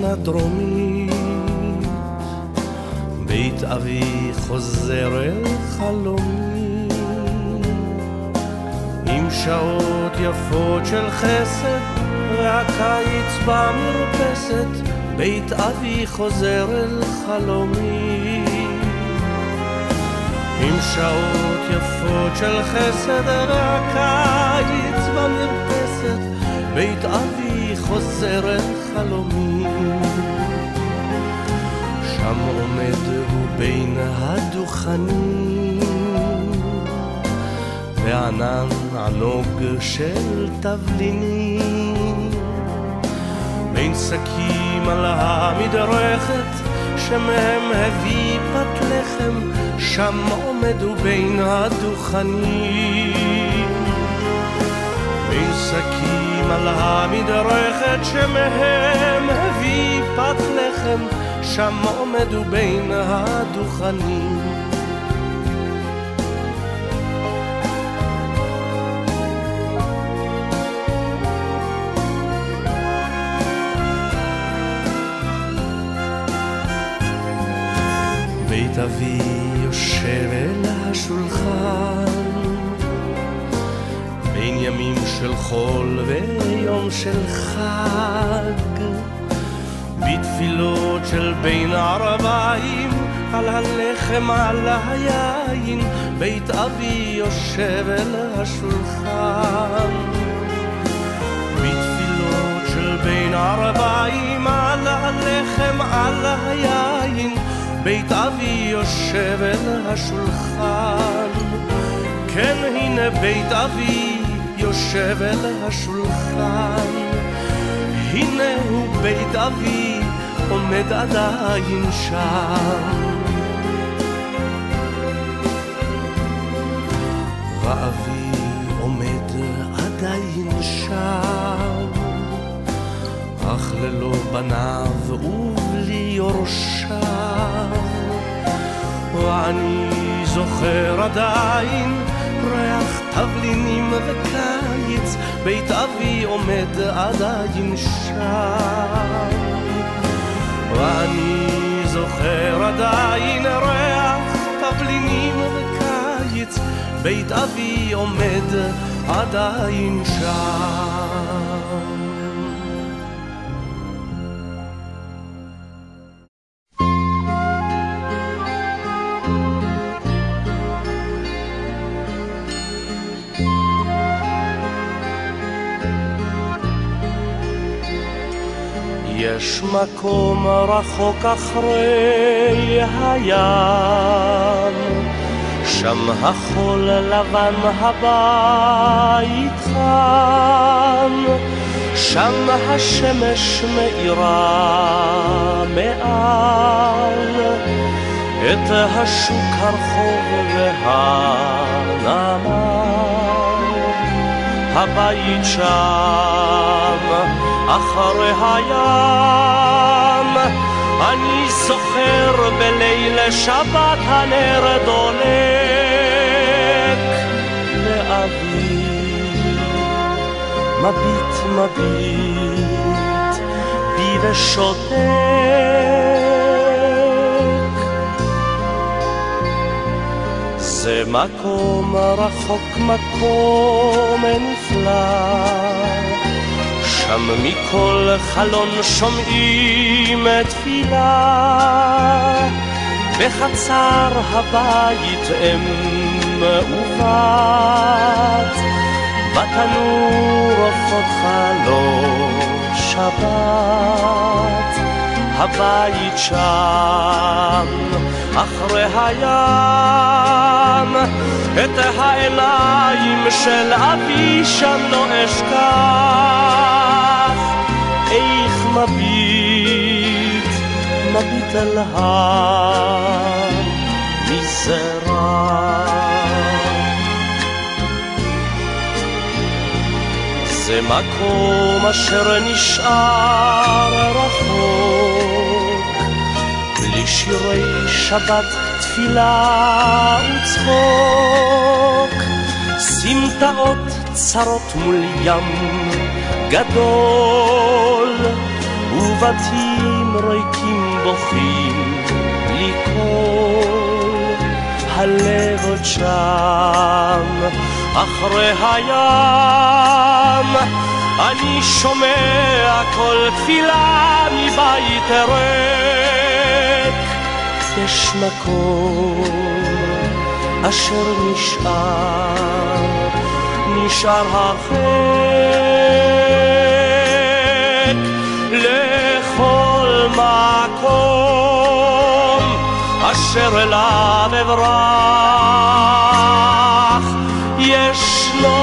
הדרומית, בית אבי חוזר אל חלומי, עם שעות יפות של חסד והקיץ במרפסת, בית אבי חוזר אל חלומי, עם שעות יפות של חסד והקיץ במרפסת, בית אבי חוזר אל חלומי. שם עומד הוא בין הדוכנים, וענן ענוג של תבלינים, בין שקים על המדרכת שמהם הביא פת לחם, שם עומד הוא בין הדוכנים, בין שקים על המדרכת שמהם הביא פת לחם, שם עומד הוא בין הדוכנים. בית אבי יושב אל השולחן, בין ימים של חול ויום של חג, בתפילות של בין ערביים, על הלחם על היין, בית אבי יושב אל השולחן, בתפילות של בין ערביים, על הלחם על היין, בית אבי יושב אל השולחן. כן, הנה בית אבי יושב אל השולחן, הנה הוא בית אבי עומד עדיין שם, ואבי עומד עדיין שם, אך ללא בניו ובלי יורשיו, ואני זוכר עדיין ריח תבלינים וקיץ, בית אבי עומד עדיין שם, ואני זוכר עדיין ריח תבלינים וקיץ, בית אבי עומד עדיין שם. יש מקום רחוק אחרי הים, שם החול לבן הבית חם, שם השמש מאירה מעל את השוק הרחוב והנמל, הבית שם אחרי הים. אני זוכר בליל שבת הנר דולק לאבי, מביט בי ושותק. זה מקום רחוק, מקום נפלא, שם מכל חלון שומעים תפילה, בחצר הבית אם ובת, בתנור עופות חלום שבת. הבית שם אחרי הים, את העיניים של אבי שם לא אשכח, איך מביט אל המזרח. זה מקום אשר נשאר רחוק, בלי שירי שבת, תפילה וצחוק, סמטאות צרות מול ים גדול ובתים ריקים בוכים לי קול, הלב עוד שם אחרי הים, אני שומע כל תפילה מבית ריק, יש מקום אשר נשאר הרחק, לכל מקום אשר אליו אברח, ישנו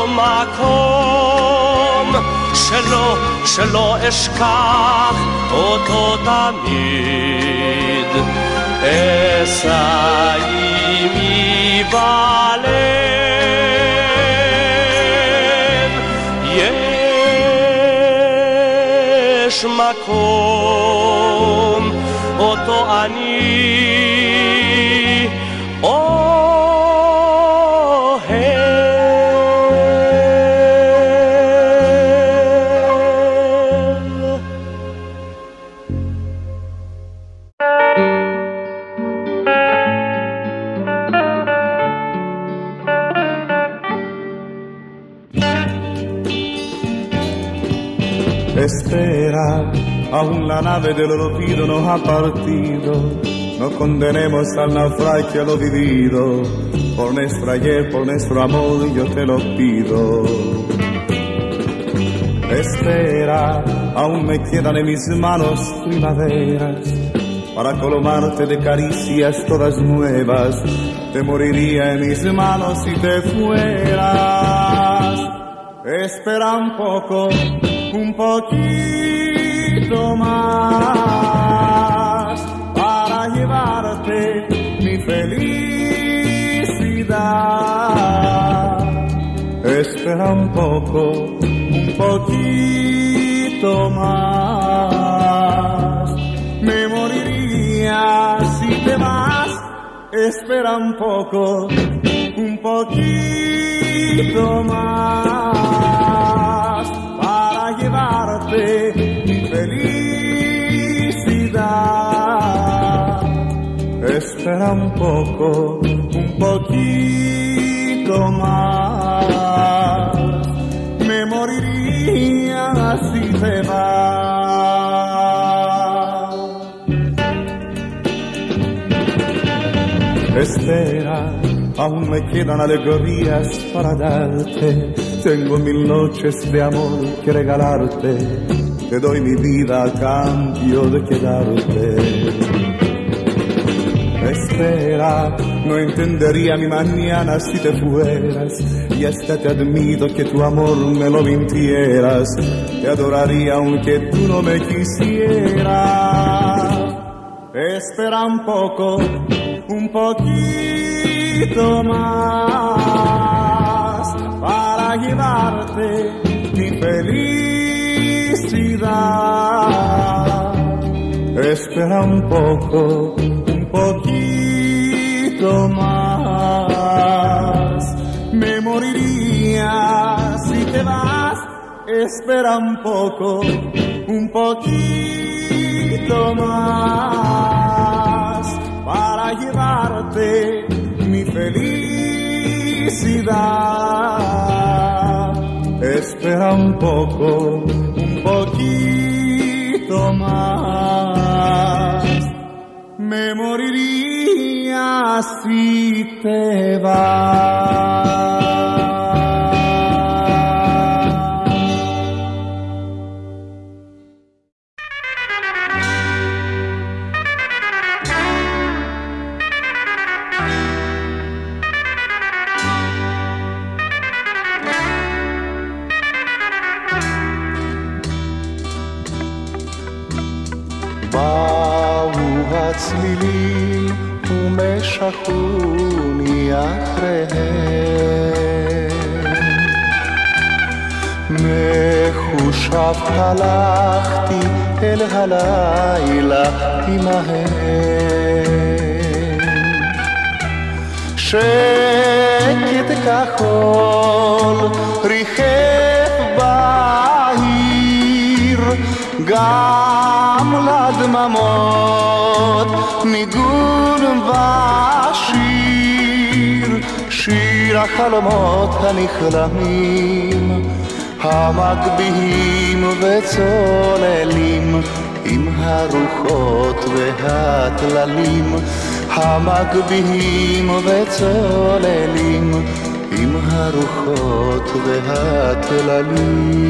מקום שלא אשכח אותו תמיד, אשא עימי בלב, יש מקום אותו אני Espera, aún la nave del olvido no ha partido, no condenemos al naufragio lo vivido, por nuestro ayer, por nuestro amor yo te lo pido. Espera, aún me quedan en mis manos primaveras, para colmarte de caricias todas nuevas, te moriría en mis manos si te fueras. Espera un poco, un poquito más, para llevarte mi felicidad. Espera un poco, un poquito más, me moriría si te vas. Espera un poco, un poquito más, para llevarte mi felicidad. Espera un poco, un poquito más, me moriría si te vas. Espera, aún me quedan alegrías para darte, tengo 1000 noches de amor que regalarte, te doy mi vida a cambio de quedarte. Espera, no entendería mi mañana si te fueras, y hasta te admito que tu amor me lo mintieras, te adoraría aunque tú no me quisieras. Espera un poco, un poquito más, para llevarte mi felicidad. Espera un poco, un poquito más, me moriría si te vas. Espera un poco, un poquito más, para llevarte mi felicidad. Espera un poco, un poquito más, me moriría si te vas. הצלילים ומשכוני אחריהם, מחושב הלכתי אל הלילה עמהם, שקט כחול ריחף בעיר גם לדממות ניגון ושיר, שיר החלומות הנכלמים, המגביהים וצוללים עם הרוחות והטללים, המגביהים וצוללים עם הרוחות והטללים.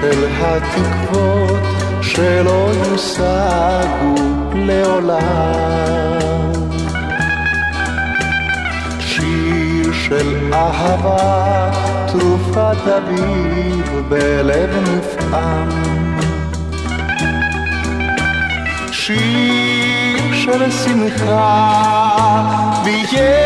של התקוות שלא יושגו לעולם, שיר של אהבה תרופת אביב בלב נפעם, שיר של שמחה ויגונים,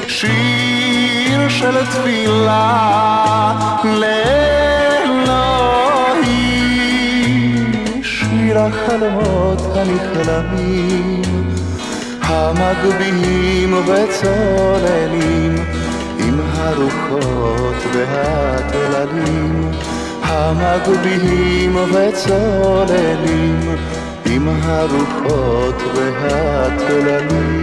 שיר של תפילה לאלוהים, שיר החלומות הנכלמים, המגביהים וצוללים עם הרוחות והטללים, המגביהים וצוללים עם הרוחות והטללים.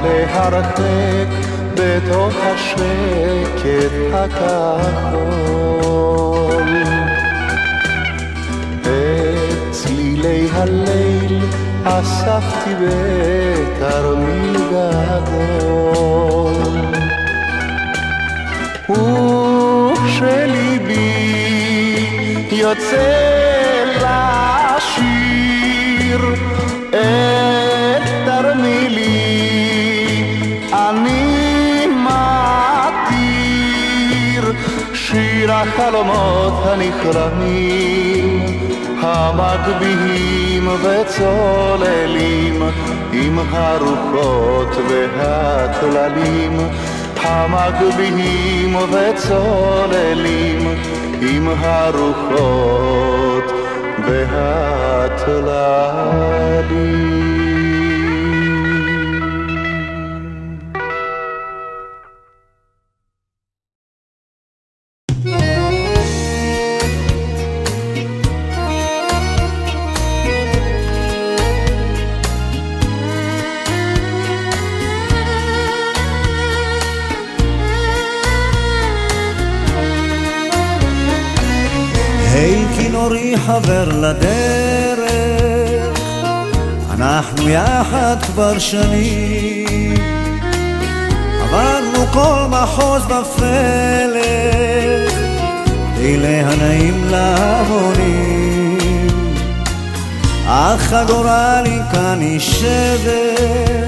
להרחק בתוך השקט הכחול, את צלילי הליל אספתי בתרמיל גדול, וכשליבי יוצא לשיר את תרמילי אני מתיר, שיר החלומות הנכלמים, המגביהים וצוללים עם הרוחות והטללים, המגביהים וצוללים עם הרוחות והטללים. כינורי חבר לדרך, אנחנו יחד כבר שנים, עברנו כל מחוז בפלך כדי להנעים להמונים, אך הגורל אם כאן ישבר,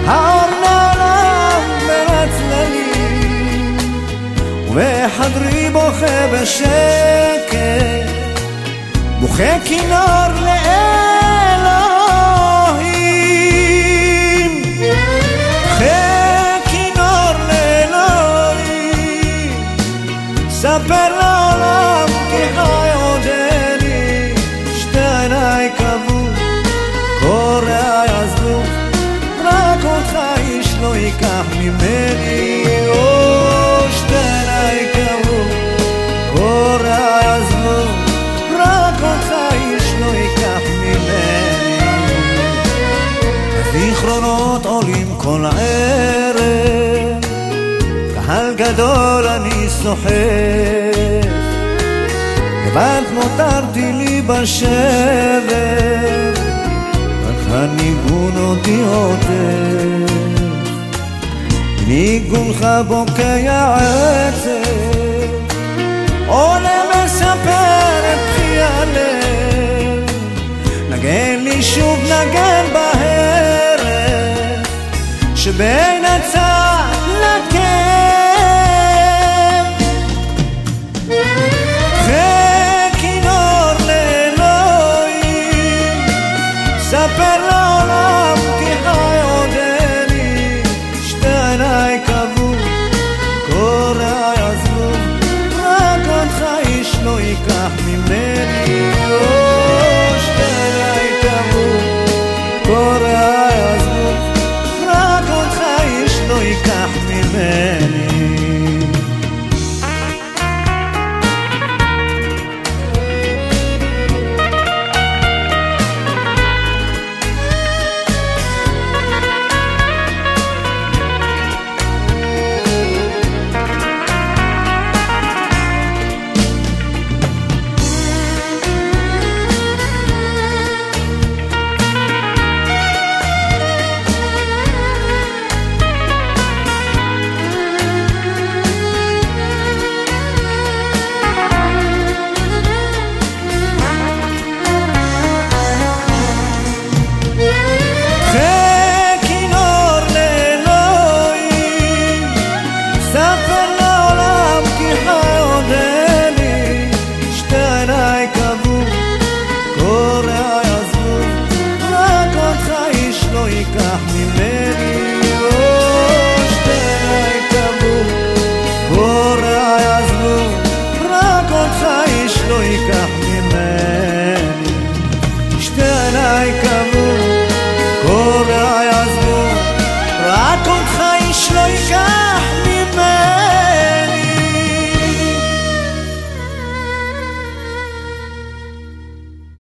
האור נעלם בין הצללים, ובחדרי בוכה בשקט, בוכה כינור לאלוהים, בוכה כינור לאלוהים, ספר לעולם כי חי עודני, שתי עיניי קבעו, קורא יעזבו, רק אותך איש לא ייקח ממני, שתי עיניי קבעו, קורא יעזבו, רק אותך איש לא ייקח ממני. הזיכרונות עולים כל ערב, קהל גדול אני סוחף, לבד נותרתי לי בשבר, רק הניגון אותי עוטף, ניגונך בוקע עצב, עולה מספר את פי הלב, נגן לי שוב נגן בהרף, שבין הצד לקן